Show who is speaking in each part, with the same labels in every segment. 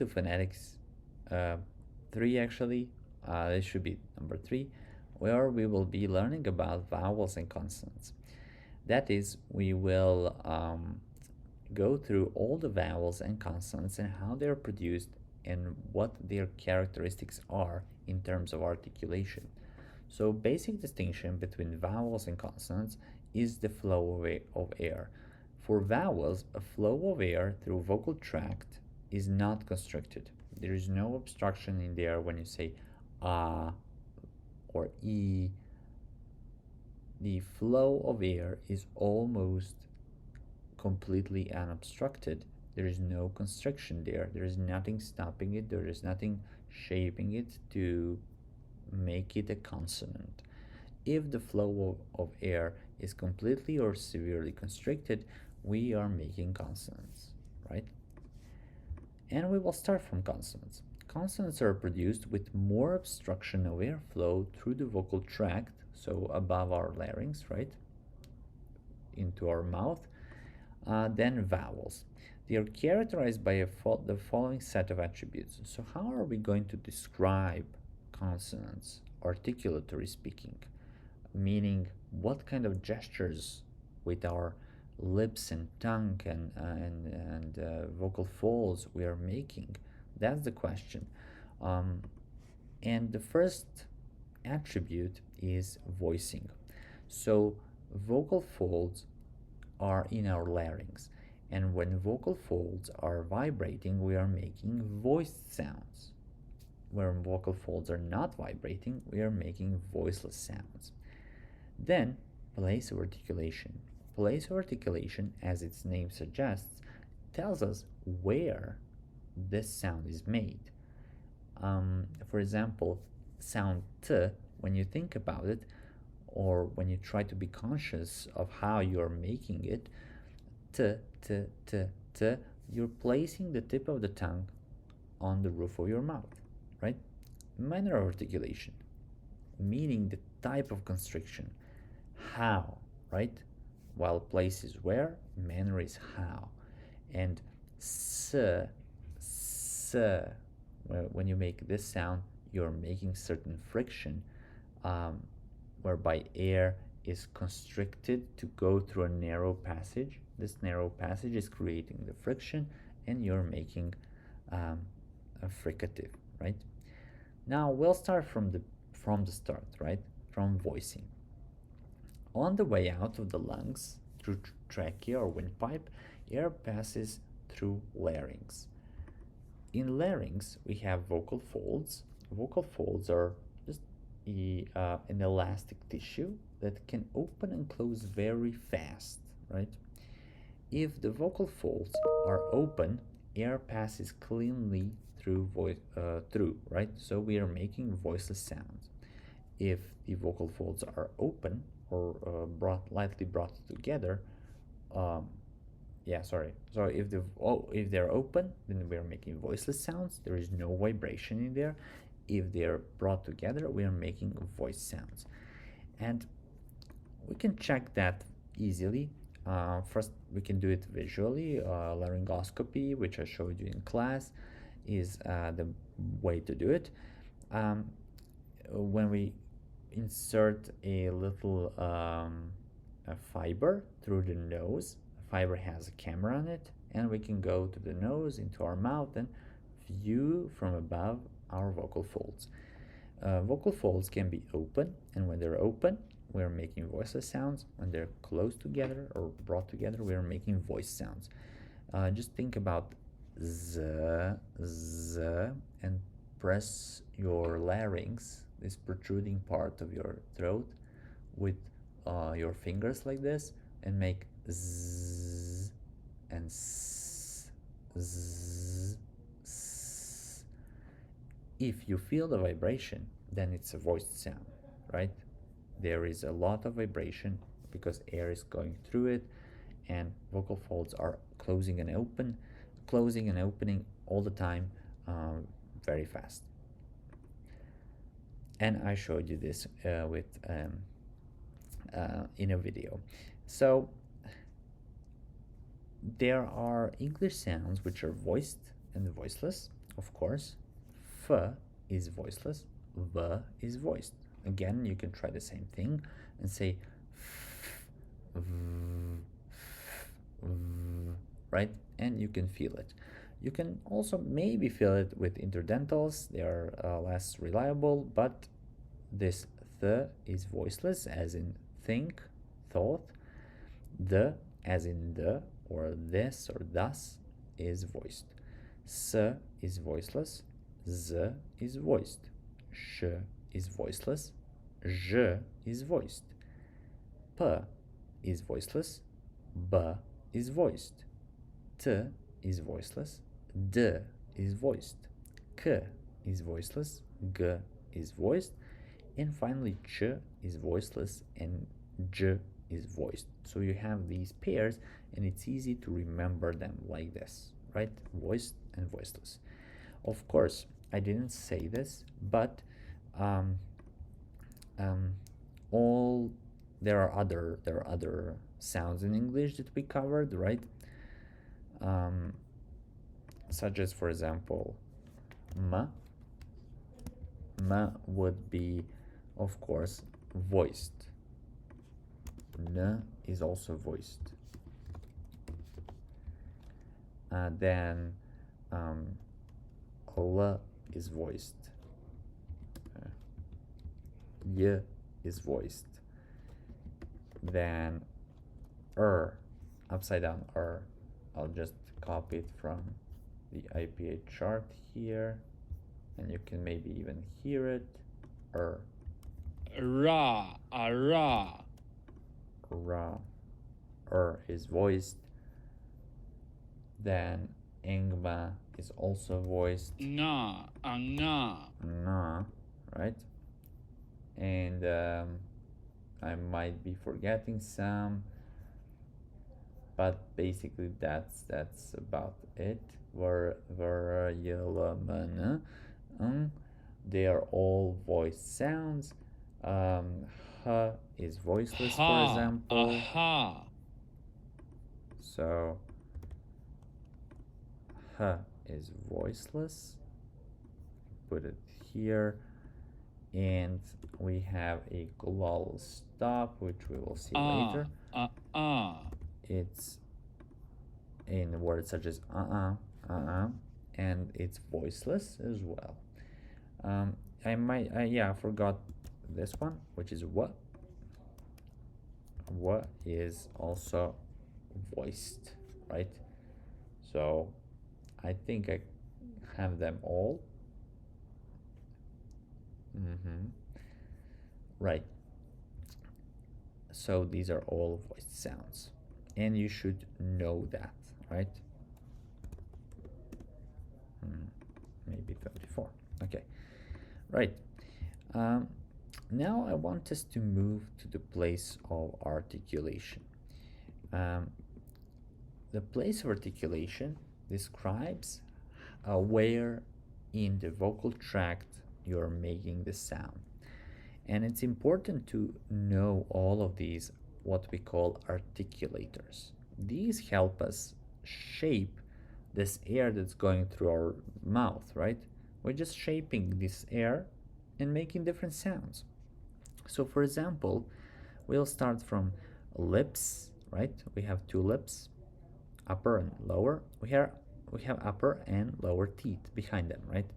Speaker 1: to phonetics 3 actually. This should be number 3, where we will be learning about vowels and consonants. That is, we will go through all the vowels and consonants and how they're produced and what their characteristics are in terms of articulation. So basic distinction between vowels and consonants is the flow of air. For vowels, a flow of air through vocal tract is not constricted. There is no obstruction in there when you say ah or e. The flow of air is almost completely unobstructed. There is no constriction there. There is nothing stopping it. There is nothing shaping it to make it a consonant. If the flow of air is completely or severely constricted, we are making consonants, right? And we will start from consonants. Consonants are produced with more obstruction of airflow through the vocal tract, so above our larynx, right, into our mouth, than vowels. They are characterized by the following set of attributes. So how are we going to describe consonants, articulatory speaking? Meaning what kind of gestures with our lips and tongue and vocal folds we are making? That's the question. Um, and the first attribute is voicing. So vocal folds are in our larynx, and when vocal folds are vibrating, we are making voiced sounds. When vocal folds are not vibrating, we are making voiceless sounds. Then, place of articulation. Place of articulation, as its name suggests, tells us where this sound is made. For example, sound t, when you think about it, or when you try to be conscious of how you're making it, t, t, t, t, you're placing the tip of the tongue on the roof of your mouth, right? Manner of articulation, meaning the type of constriction. How, right? While place is where, manner is how. And s, s, when you make this sound, you're making certain friction, whereby air is constricted to go through a narrow passage. This narrow passage is creating the friction, and you're making a fricative, right? Now we'll start from the start, right? From voicing. On the way out of the lungs through trachea or windpipe, air passes through larynx. In larynx, we have vocal folds. Vocal folds are just an elastic tissue that can open and close very fast, right? If the vocal folds are open, air passes cleanly through, right? So we are making voiceless sounds. If the vocal folds are open or lightly brought together, um, yeah, sorry. So if they're open, then we're making voiceless sounds. There is no vibration in there. If they're brought together, we are making voice sounds, and we can check that easily. First, we can do it visually. Laryngoscopy, which I showed you in class, is the way to do it. When we insert a little a fiber through the nose, the fiber has a camera on it, and we can go to the nose, into our mouth, and view from above our vocal folds. Vocal folds can be open, and when they're open, we're making voiceless sounds. When they're close together or brought together, we're making voice sounds. Just think about z, z, and press your larynx, this protruding part of your throat, with your fingers like this, and make z and s, z, s. If you feel the vibration, then it's a voiced sound, right? There is a lot of vibration because air is going through it, and vocal folds are closing and opening all the time, very fast. And I showed you this in a video. So there are English sounds which are voiced and voiceless, of course. F is voiceless, V is voiced. Again, you can try the same thing and say v, right? And you can feel it. You can also maybe feel it with interdentals. They are less reliable, but this th is voiceless, as in think, thought. The, as in the, or this, or thus, is voiced. S is voiceless. Z is voiced. Sh is voiceless. J is voiced. P is voiceless. B is voiced. T is voiceless. D is voiced. K is voiceless. G is voiced. And finally, Ch is voiceless and J is voiced. So you have these pairs and it's easy to remember them like this, right? Voiced and voiceless. Of course, I didn't say this, but um, all there are other sounds in English that we covered, right? Such as, for example, m. M would be, of course, voiced. N is also voiced. Then L is voiced. Y is voiced. Then upside down I'll just copy it from the IPA chart here, and you can maybe even hear it.
Speaker 2: Ra, ra.
Speaker 1: Ra. Is voiced. Then Engma is also voiced.
Speaker 2: Na, na.
Speaker 1: Na, right? And I might be forgetting some, but basically that's about it. They are all voiced sounds. H is voiceless, for example.
Speaker 2: Aha.
Speaker 1: So H is voiceless. Put it here. And we have a glottal stop, which we will see later. It's in words such as and it's voiceless as well. I forgot this one, which is what. What is also voiced, right? So I think I have them all. Right. So these are all voiced sounds, and you should know that, right? Maybe 34. Okay. Right. Now I want us to move to the place of articulation. The place of articulation describes where in the vocal tract you're making the sound. And it's important to know all of these, what we call articulators. These help us shape this air that's going through our mouth, right? We're just shaping this air and making different sounds. So for example, we'll start from lips, right? We have two lips, upper and lower. We have upper and lower teeth behind them, right?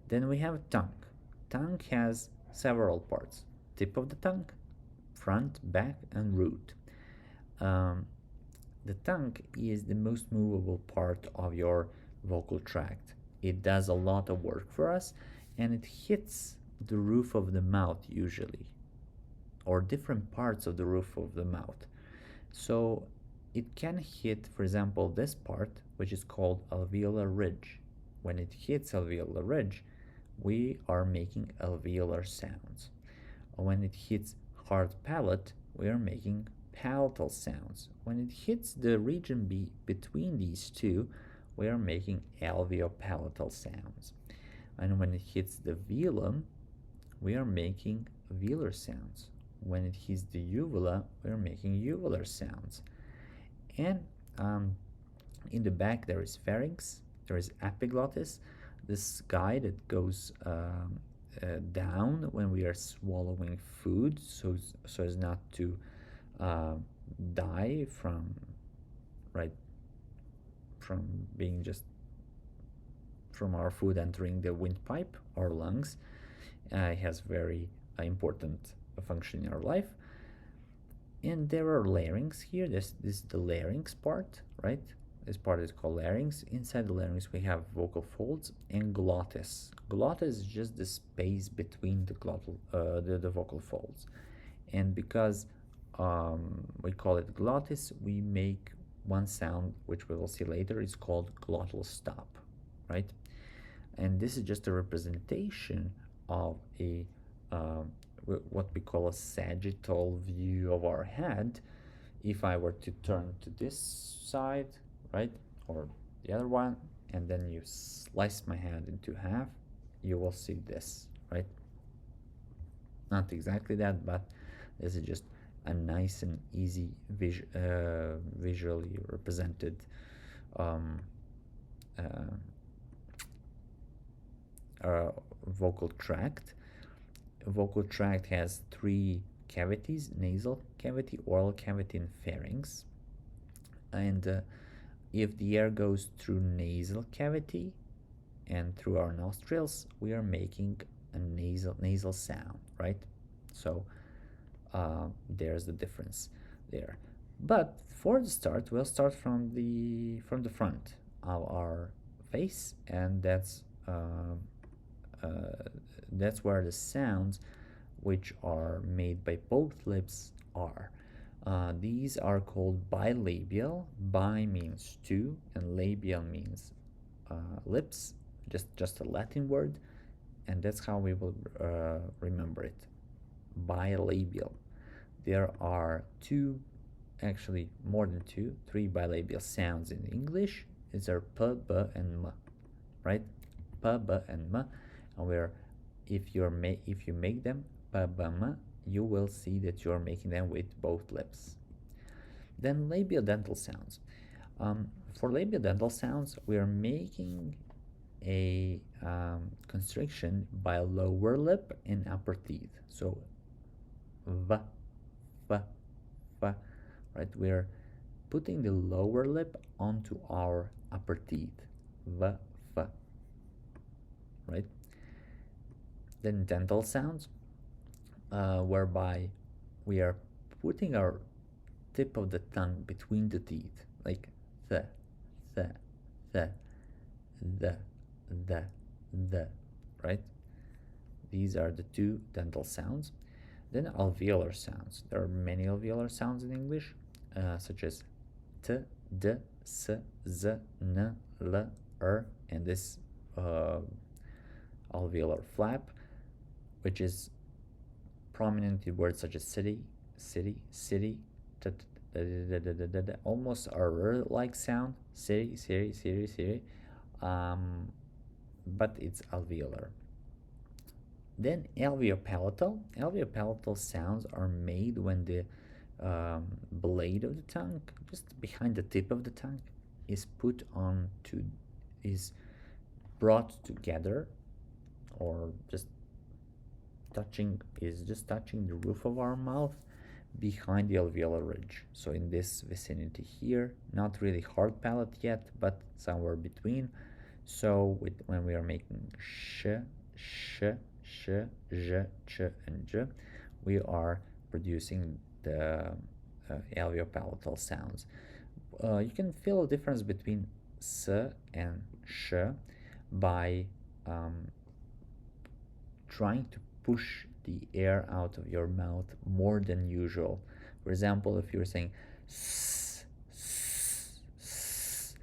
Speaker 1: Then we have tongue. Tongue has several parts: tip of the tongue, front, back, and root. The tongue is the most movable part of your vocal tract. It does a lot of work for us, and it hits the roof of the mouth usually, or different parts of the roof of the mouth. So it can hit, for example, this part, which is called alveolar ridge. When it hits alveolar ridge, we are making alveolar sounds. When it hits hard palate, we are making palatal sounds. When it hits the region between these two, we are making alveopalatal sounds. And when it hits the velum, we are making velar sounds. When it hits the uvula, we are making uvular sounds. And in the back, there is pharynx, there is epiglottis, this guy that goes down when we are swallowing food, so as not to uh, die from, right, from being just from our food entering the windpipe or lungs. It has very important function in our life. And there are larynx here. This is the larynx part, right? This part is called larynx. Inside the larynx, we have vocal folds and glottis. Glottis is just the space between the vocal folds. And because we call it glottis, we make one sound, which we will see later, is called glottal stop, right? And this is just a representation of a what we call a sagittal view of our head. If I were to turn to this side, right, or the other one, and then you slice my head into half, you will see this, right? Not exactly that, but this is just a nice and easy visually represented um, uh, vocal tract. A vocal tract has three cavities: nasal cavity, oral cavity, and pharynx. And if the air goes through nasal cavity and through our nostrils, we are making a nasal sound, right? So there's the difference there. But for the start, we'll start from the front of our face, and uh, that's where the sounds which are made by both lips are. These are called bilabial. Bi means two, and labial means lips, just a Latin word, and that's how we will remember it. Bilabial. There are two, actually more than two, three bilabial sounds in English. These are p, b, and m, right? P, b, and m, and where if you make them p, b, m, you will see that you're making them with both lips. Then labial dental sounds. For labial dental sounds, we are making a constriction by lower lip and upper teeth. So v, v, v, right? We're putting the lower lip onto our upper teeth. V, v, right? Then dental sounds, whereby we are putting our tip of the tongue between the teeth, like the, the, the, the, the, right? These are the two dental sounds. Then alveolar sounds. There are many alveolar sounds in English, such as t, d, s, z, n, l, and this alveolar flap, which is prominent in words such as city, city, city, almost a r-like sound, city, city, city, city, but it's alveolar. Then alveopalatal. Alveopalatal sounds are made when the blade of the tongue, just behind the tip of the tongue, is brought together, or just touching the roof of our mouth behind the alveolar ridge. So in this vicinity here, not really hard palate yet, but somewhere between. So when we are making sh, sh, sh, j, ch, and j, we are producing the alveopalatal sounds. You can feel a difference between s and sh by trying to push the air out of your mouth more than usual. For example, if you're saying s, s, s,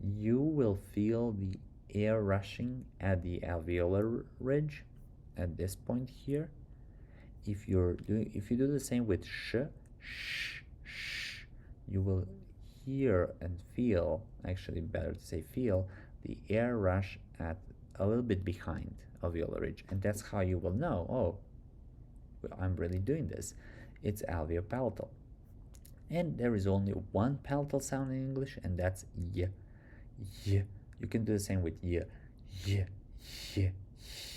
Speaker 1: you will feel the air rushing at the alveolar ridge at this point here. If you do the same with sh, sh, sh, you will hear and feel, actually better to say feel, the air rush at a little bit behind alveolar ridge, and that's how you will know, oh, I'm really doing this. It's alveopalatal. And there is only one palatal sound in English, and that's y. Y. You can do the same with y, y, yeah,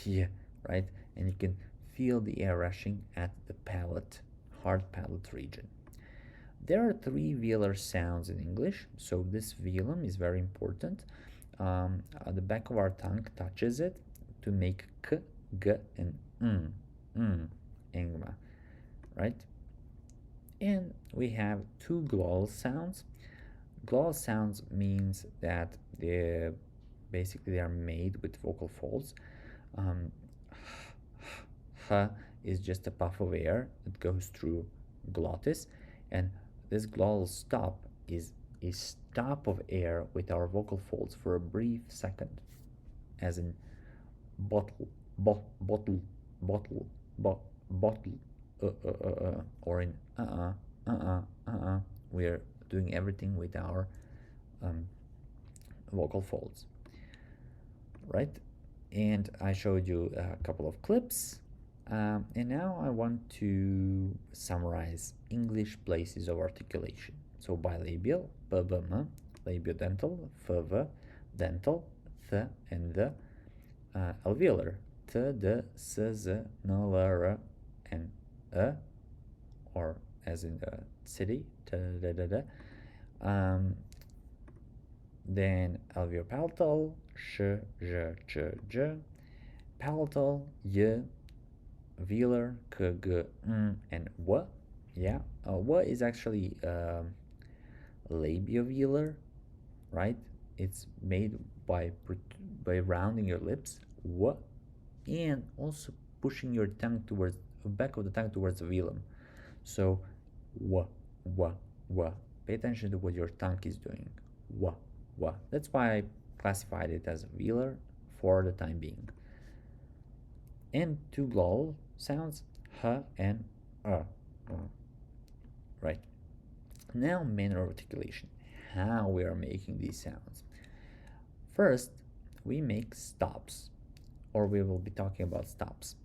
Speaker 1: yeah, right? And you can feel the air rushing at the palate, hard palate region. There are three velar sounds in English, so this velum is very important. The back of our tongue touches it to make k, g, and ingma, right? And we have two glottal sounds. Glottal sounds means that basically they are made with vocal folds. Um, h is just a puff of air that goes through glottis, and this glottal stop is a stop of air with our vocal folds for a brief second, as in bottle, bottle, bottle, bottle, or in we're doing everything with our um, vocal folds, right? And I showed you a couple of clips. And now I want to summarize English places of articulation. So bilabial, b, b, m, labiodental, f, v, dental, th, and the, alveolar, t, d, s, z, n, l, r, and a, or as in the city, t, d, d, d. Then alveopalatal, sh, j, ch, j, palatal, y, velar, k, g, and w. Yeah, w is actually labiovelar, right? It's made by rounding your lips, w, and also pushing your tongue towards the back of the tongue towards the velum. So, w, w, w. Pay attention to what your tongue is doing. W, w. That's why I classified it as velar for the time being. And two glottal sounds, h and right? Now, manner of articulation. How we are making these sounds. First, we make stops, or we will be talking about stops.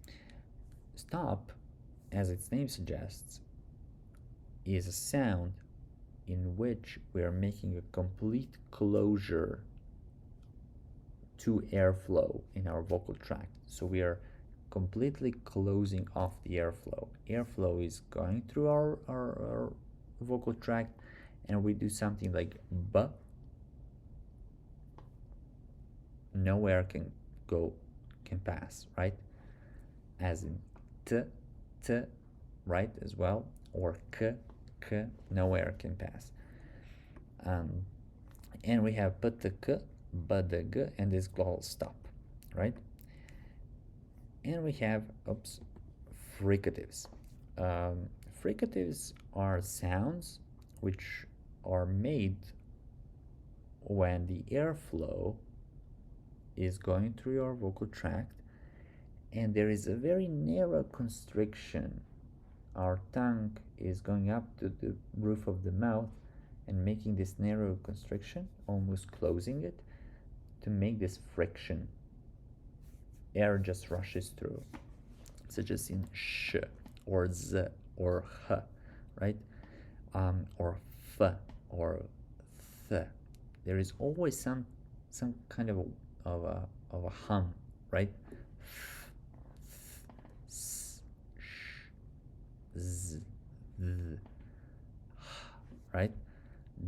Speaker 1: Stop, as its name suggests, is a sound in which we are making a complete closure to airflow in our vocal tract. So we are completely closing off the airflow. Airflow is going through our vocal tract, and we do something like b. No air can pass, right? As in t, t, right, as well, or k, k, no air can pass. And we have p, t, k, b, d, g, and this glottal stop, right? And we have, fricatives. Fricatives are sounds which are made when the airflow is going through your vocal tract and there is a very narrow constriction. Our tongue is going up to the roof of the mouth and making this narrow constriction, almost closing it, to make this friction. Air just rushes through, such as in sh, or z, or h, right? Or f, or th. There is always some kind of a hum, right? F, th, s, sh, z, th, right?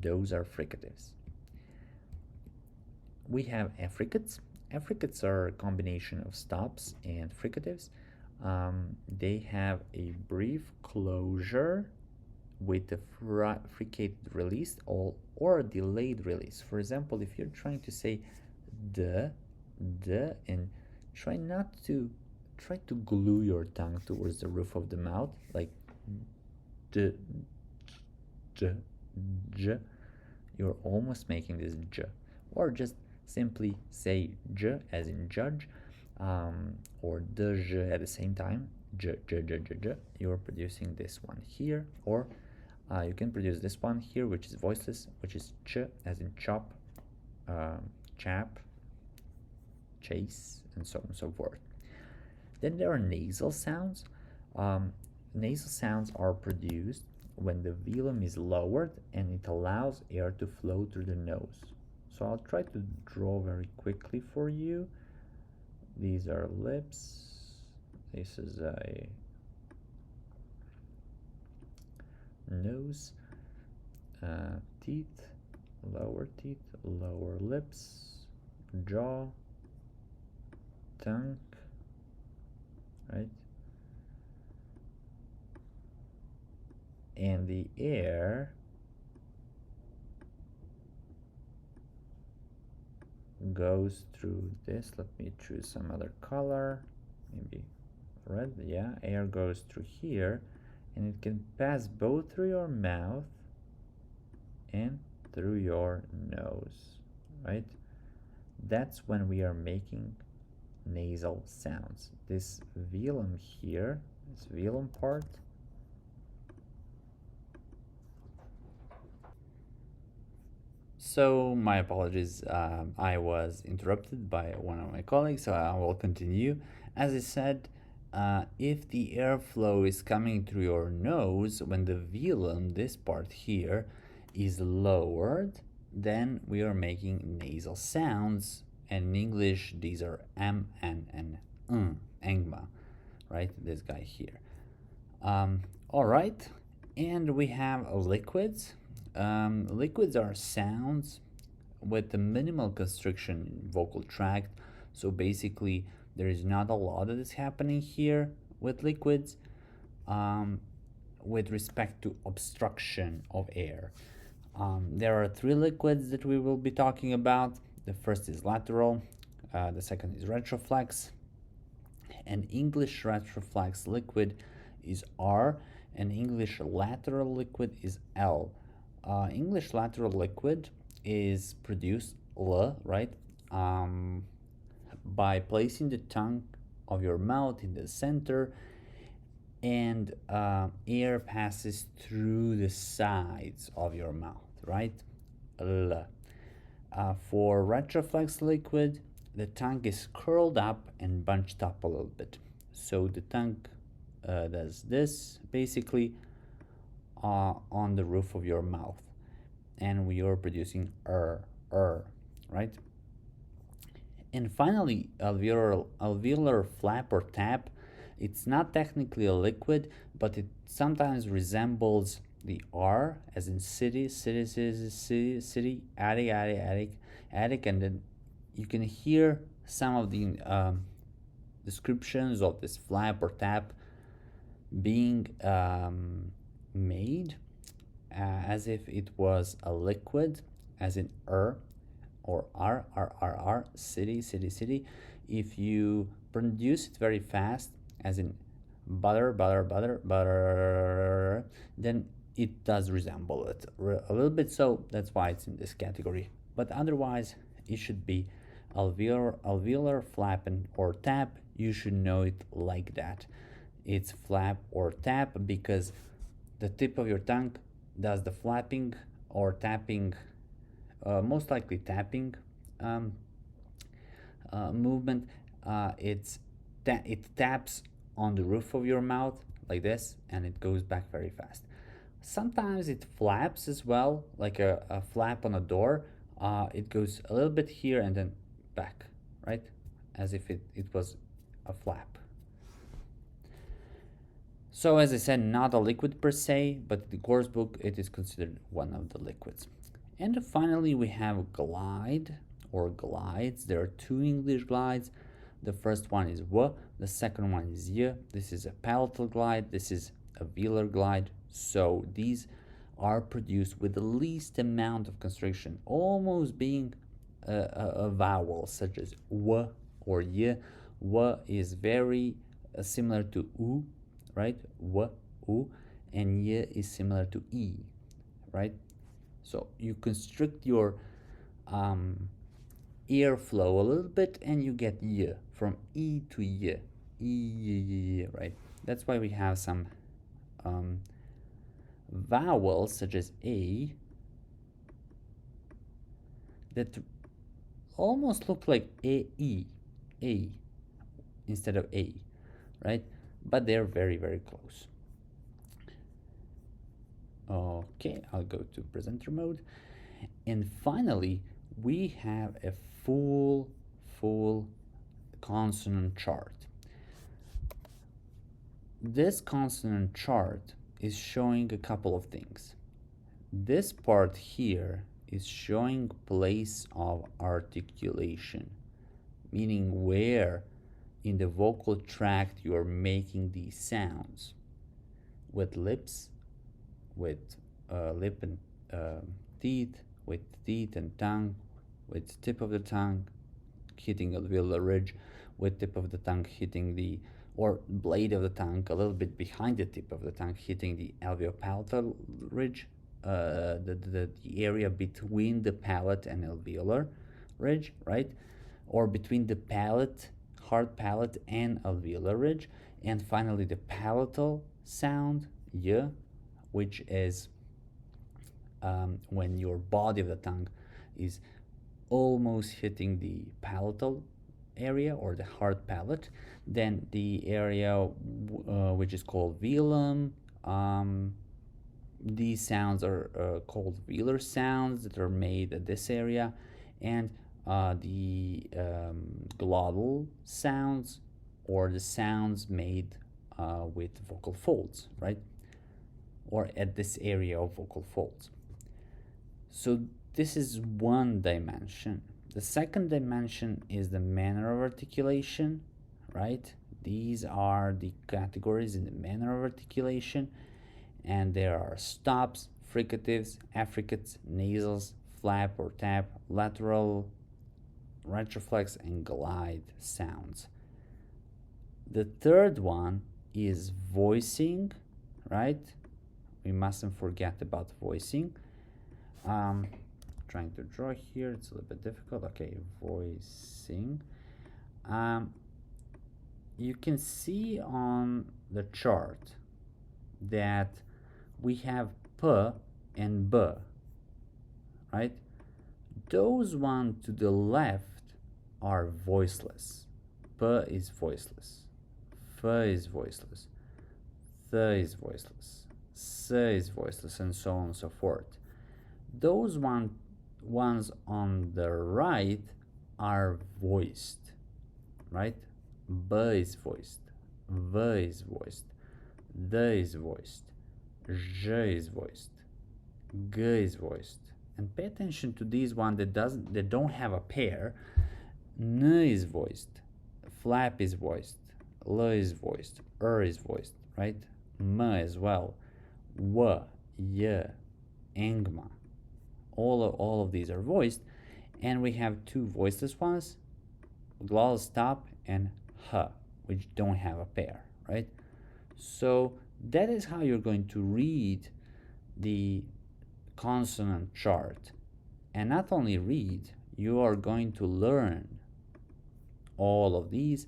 Speaker 1: Those are fricatives. We have affricates. Affricates are a combination of stops and fricatives. They have a brief closure with a fricated release or a delayed release. For example, if you're trying to say the, and try to glue your tongue towards the roof of the mouth, like d, j, j, you're almost making this j. Or just simply say j as in judge, or the j at the same time, j, j, j, j, j. You're producing this one here, or you can produce this one here, which is voiceless, which is ch as in chop, chap, chase, and so on and so forth. Then there are nasal sounds. Nasal sounds are produced when the velum is lowered and it allows air to flow through the nose. So I'll try to draw very quickly for you These are lips. This is a nose, teeth, lower lips, jaw, tongue, right? And the air goes through this. Let me choose some other color, maybe red. Yeah, air goes through here, and it can pass both through your mouth and through your nose, right? That's when we are making nasal sounds. This velum here, this velum part, so my apologies, I was interrupted by one of my colleagues, so I will continue. As I said, if the airflow is coming through your nose, when the velum, this part here, is lowered, then we are making nasal sounds. And in English, these are M and engma, right? This guy here. All right, and we have liquids. Liquids are sounds with a minimal constriction in vocal tract. So basically, there is not a lot that is happening here with liquids with respect to obstruction of air. There are three liquids that we will be talking about. The first is lateral, the second is retroflex. An English retroflex liquid is R, and English lateral liquid is L. English lateral liquid is produced L, right? By placing the tongue of your mouth in the center, and air passes through the sides of your mouth, right? L. For retroflex liquid, the tongue is curled up and bunched up a little bit. So the tongue does this basically on the roof of your mouth, and we are producing right? And finally, alveolar flap or tap. It's not technically a liquid, but it sometimes resembles the R, as in city, attic, and then you can hear some of the descriptions of this flap or tap being made as if it was a liquid, as in or city. If you produce it very fast, as in butter, then it does resemble it a little bit. So that's why it's in this category. But otherwise, it should be alveolar flap or tap. You should know it like that. It's flap or tap because the tip of your tongue does the flapping or tapping, most likely tapping movement. It taps on the roof of your mouth like this, and it goes back very fast. Sometimes it flaps as well, like a flap on a door. It goes a little bit here and then back, right? As if it was a flap. So as I said, not a liquid per se, but in the course book it is considered one of the liquids. And finally we have glide or glides. There are two English glides. The first one is W, the second one is Y. This is a palatal glide, this is a velar glide. So these are produced with the least amount of constriction, almost being a vowel, such as W or Y. W is very similar to U, right? W, U, and Y is similar to E, right? So you constrict your airflow a little bit and you get Y, from E to Y, E, right? That's why we have some vowels such as A that almost look like A instead of A, right? But they're very, very close. Okay, I'll go to presenter mode. And finally, we have a full consonant chart. This consonant chart is showing a couple of things. This part here is showing place of articulation, meaning where in the vocal tract you are making these sounds with lips, with lip and teeth, with teeth and tongue, with tip of the tongue hitting alveolar ridge, with tip of the tongue hitting the or blade of the tongue a little bit behind the tip of the tongue hitting the alveopalatal ridge, the area between the palate and alveolar ridge, right? Or between the palate, hard palate, and alveolar ridge. And finally, the palatal sound, y, which is when your body of the tongue is almost hitting the palatal area or the hard palate. Then the area which is called velum. These sounds are called velar sounds that are made at this area, and the glottal sounds, or the sounds made with vocal folds, right? Or at this area of vocal folds. So this is one dimension. The second dimension is the manner of articulation, right? These are the categories in the manner of articulation, and there are stops, fricatives, affricates, nasals, flap or tap, lateral, retroflex, and glide sounds. The third one is voicing, right? We mustn't forget about voicing. Trying to draw here, it's a little bit difficult. Okay, voicing. You can see on the chart that we have p and b, right? Those one to the left are voiceless. P is voiceless, f is voiceless, th is voiceless, s is voiceless, and so on and so forth. Those ones on the right are voiced, right? B is voiced, v is voiced, d is voiced, j is voiced, g is voiced. And pay attention to these ones that don't have a pair. N is voiced, flap is voiced, l is voiced, is voiced, right? M as well, w, y, engma. All of these are voiced, and we have two voiceless ones, glottal stop and h, which don't have a pair, right? So that is how you're going to read the consonant chart. And not only read, you are going to learn all of these,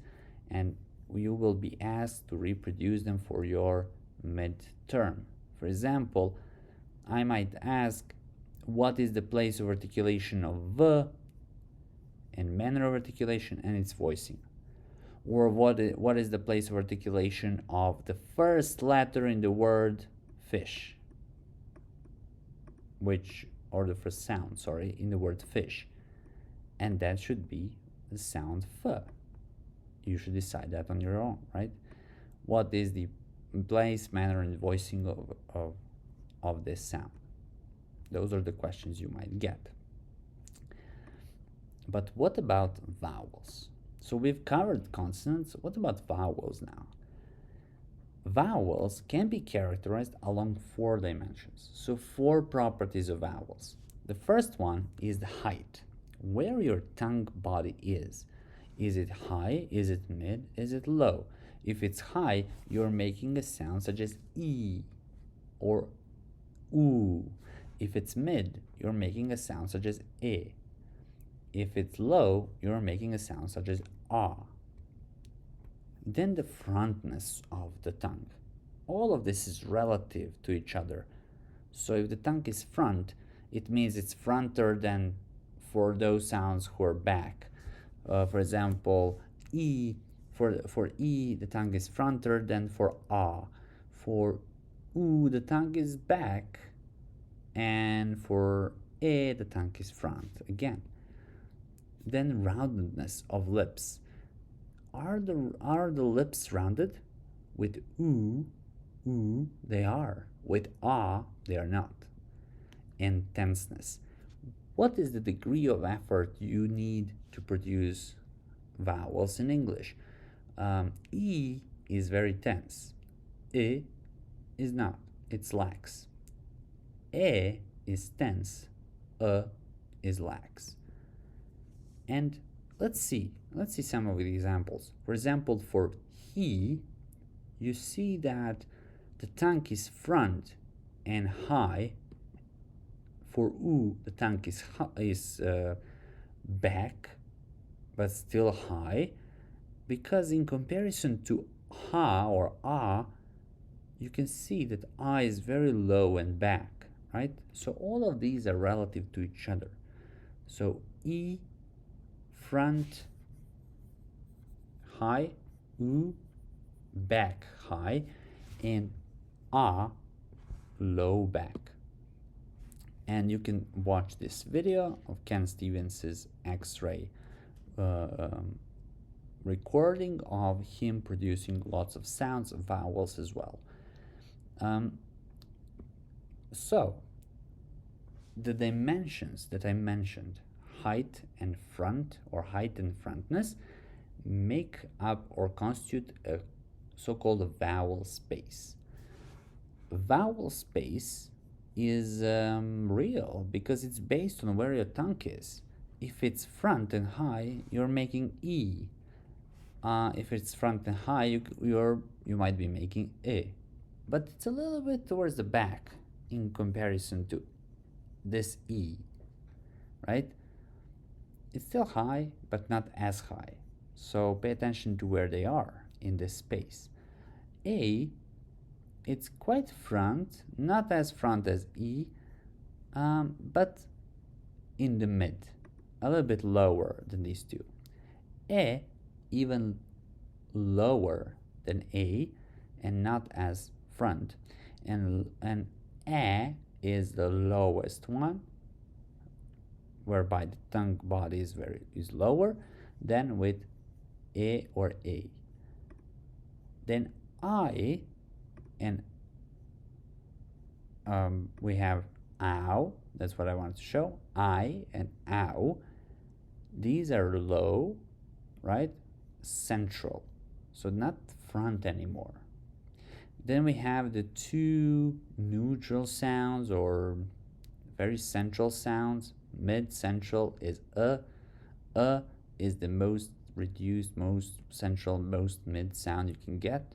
Speaker 1: and you will be asked to reproduce them for your midterm. For example, I might ask, what is the place of articulation of v, and manner of articulation and its voicing? Or what is the place of articulation of the first letter in the word fish, or the first sound, sorry, in the word fish? And that should be the sound f. You should decide that on your own, right? What is the place, manner, and voicing of this sound? Those are the questions you might get. But what about vowels? So we've covered consonants. What about vowels now? Vowels can be characterized along 4 dimensions. So 4 properties of vowels. The first one is the height, where your tongue body is. Is it high? Is it mid? Is it low? If it's high, you're making a sound such as E or oo. If it's mid, you're making a sound such as E. If it's low, you're making a sound such as ah. Then the frontness of the tongue. All of this is relative to each other. So if the tongue is front, it means it's fronter than for those sounds who are back. For example, E, for E, the tongue is fronter than for ah. For oo, the tongue is back, and for E, the tongue is front again. Then roundedness of lips. Are the lips rounded? With ooh, they are. With ah, they are not. And tenseness. What is the degree of effort you need to produce vowels in English? E is very tense. I is not. It's lax. E is tense. Is lax. And let's see some of the examples. For example, for he, you see that the tongue is front and high. For oo, the tongue is back, but still high, because in comparison to ha or ah, you can see that ah is very low and back, right? So all of these are relative to each other. So e, front, high, oo, back, high, and ah, low, back. And you can watch this video of Ken Stevens's X-ray recording of him producing lots of sounds, vowels as well. So the dimensions that I mentioned, height and front, or height and frontness, make up or constitute a so-called vowel space. Vowel space is real because it's based on where your tongue is. If it's front and high, you're making E. If it's front and high, you might be making E. But it's a little bit towards the back in comparison to this E, right? It's still high, but not as high. So pay attention to where they are in this space. A, it's quite front, not as front as E, but in the mid, a little bit lower than these two. E, even lower than A, and not as front. And E is the lowest one, whereby the tongue body is lower than with E or A. Then I, and we have ow, that's what I wanted to show. I and ow, these are low, right? Central, so not front anymore. Then we have the two neutral sounds or very central sounds. Mid-central is is the most reduced, most central, most mid sound you can get.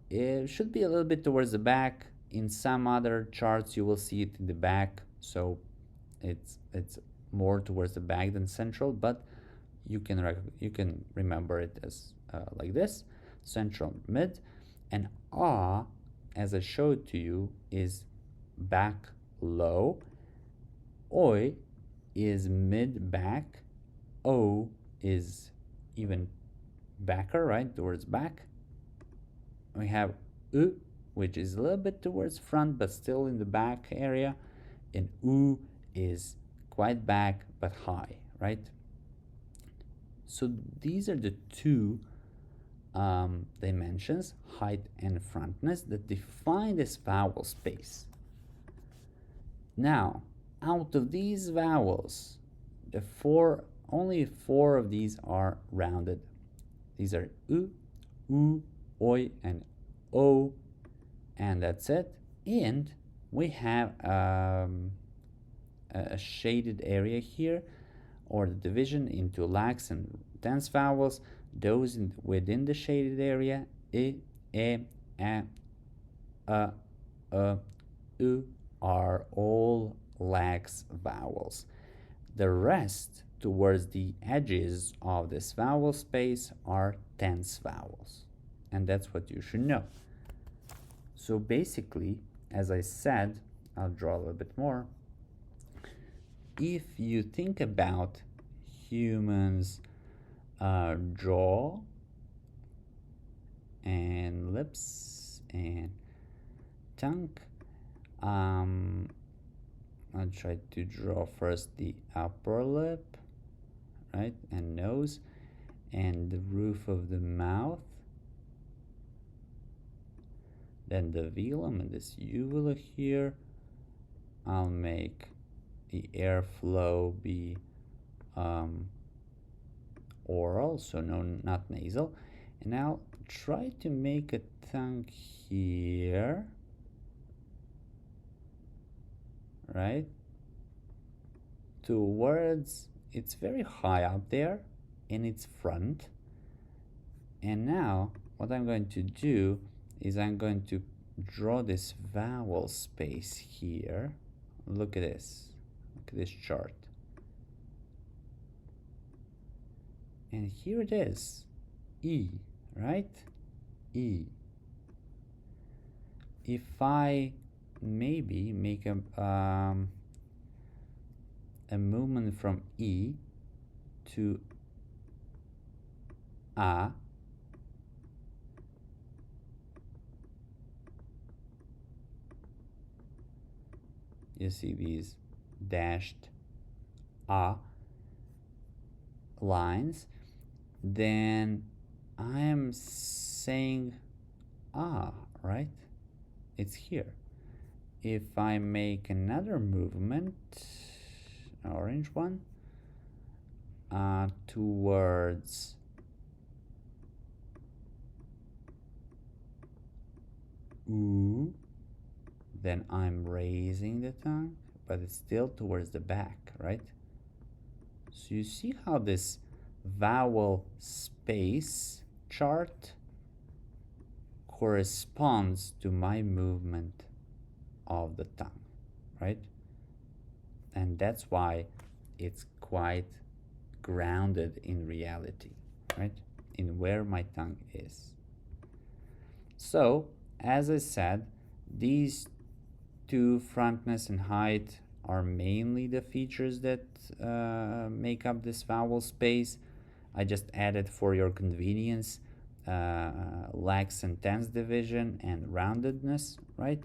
Speaker 1: It should be a little bit towards the back. In some other charts you will see it in the back, so it's more towards the back than central, but you can remember it as like this: central, mid. And as I showed to you, is back, low. Oi is mid, back. O is even backer, right, towards back. We have U, which is a little bit towards front but still in the back area, and U is quite back but high, right? So these are the two dimensions, height and frontness, that define this vowel space. Now, out of these vowels, only four of these are rounded. These are U, oi, and o, and that's it. And we have a shaded area here, or the division into lax and dense vowels. Those within the shaded area, I, E, A, U, are all lax vowels. The rest towards the edges of this vowel space are tense vowels, and that's what you should know. So basically, as I said, I'll draw a little bit more. If you think about humans' jaw and lips and tongue, I'll try to draw first the upper lip, right, and nose, and the roof of the mouth, then the velum and this uvula here. I'll make the airflow be oral, so no, not nasal. And now try to make a tongue here, right? Towards, it's very high up there in its front. And now what I'm going to do is I'm going to draw this vowel space here. Look at this. Look at this chart. And here it is. E, right? E. If I maybe make a movement from E to A, you see these dashed A lines, then I am saying ah, right? It's here. If I make another movement, orange one, towards oo, then I'm raising the tongue, but it's still towards the back, right? So you see how this vowel space chart corresponds to my movement of the tongue, right? And that's why it's quite grounded in reality, right? In where my tongue is. So, as I said, these two, frontness and height, are mainly the features that make up this vowel space. I just added for your convenience lax and tense division and roundedness, right?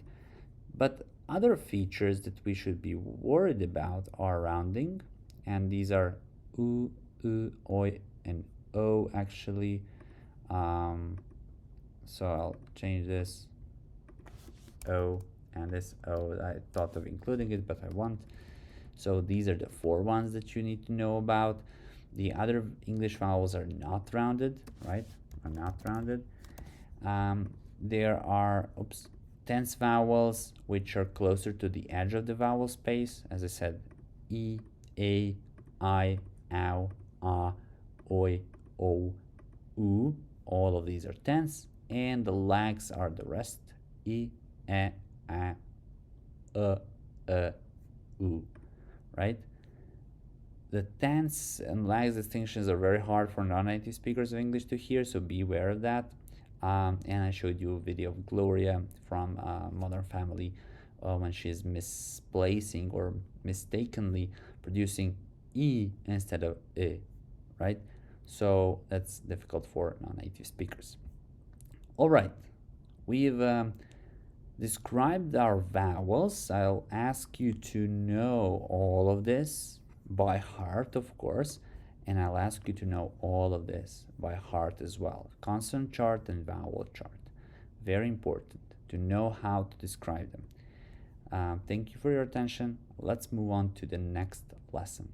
Speaker 1: But other features that we should be worried about are rounding, and these are oo, oi, and o actually. So I'll change this o and this o. I thought of including it, but I won't. So these are the 4 ones that you need to know about. The other English vowels are not rounded, right? Are not rounded. There are tense vowels which are closer to the edge of the vowel space. As I said, e, a, I, ow, ah, oi, o, oo. All of these are tense, and the lags are the rest. E, a, oo, right? The tense and lags distinctions are very hard for non-native speakers of English to hear, so be aware of that. And I showed you a video of Gloria from Modern Family when she's misplacing or mistakenly producing E instead of I, right? So that's difficult for non-native speakers. All right, we've described our vowels. I'll ask you to know all of this by heart, of course, and I'll ask you to know all of this by heart as well. Consonant chart and vowel chart. Very important to know how to describe them. Thank you for your attention. Let's move on to the next lesson.